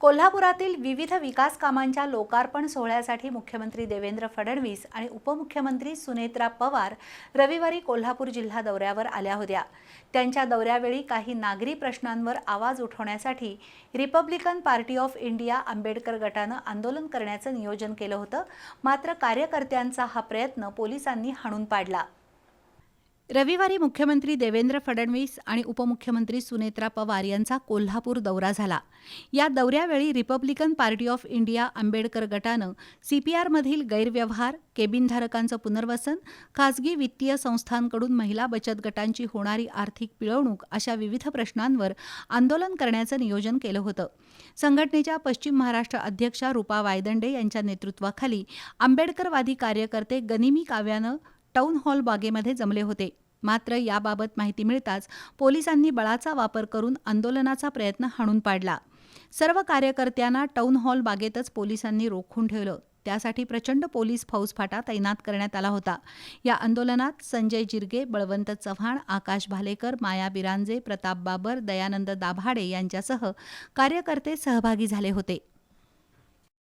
कोल्हापुरातील विविध विकास कामांच्या लोकार्पण सोहळ्यासाठी मुख्यमंत्री देवेंद्र फडणवीस आणि उपमुख्यमंत्री सुनेत्रा पवार रविवारी कोल्हापूर जिल्हा दौऱ्यावर आल्या होत्या। त्यांच्या दौऱ्यावेळी काही नागरी प्रश्नांवर आवाज उठवण्यासाठी Republican Party of India Ambedkar गटानं आंदोलन करण्याचं नियोजन केलं होतं, मात्र कार्यकर्त्यांचा हा प्रयत्न पोलिसांनी हाणून पाडला। रविवारी मुख्यमंत्री देवेंद्र फडणवीस आणि उपमुख्यमंत्री सुनेत्रा पवार यांचा कोल्हापूर दौरा झाला। या दौऱ्यावेळी Republican Party of India Ambedkar गटानं सीपीआरमधील गैरव्यवहार, केबिनधारकांचं पुनर्वसन, खासगी वित्तीय संस्थांकडून महिला बचत गटांची होणारी आर्थिक पिळवणूक अशा विविध प्रश्नांवर आंदोलन करण्याचं नियोजन केलं होतं। संघटनेच्या पश्चिम महाराष्ट्र अध्यक्षा रूपा वायदंडे यांच्या नेतृत्वाखाली आंबेडकरवादी कार्यकर्ते गनिमी काव्यानं टाउन हॉल बागेमध्ये जमले होते। मात्र याबाबत माहिती मिळताच पोलिसांनी बळाचा वापर करून आंदोलनाचा प्रयत्न हाणून पाडला। सर्व कार्यकर्त्यांना टाउन हॉल बागेतच पोलिसांनी रोखून ठेवलं। त्यासाठी प्रचंड पोलीस फौजफाटा तैनात करण्यात आला होता। या आंदोलनात संजय जिरगे, बळवंत चव्हाण, आकाश भालेकर, माया बिरांजे, प्रताप बाबर, दयानंद दाभाडे यांच्यासह कार्यकर्ते सहभागी झाले होते।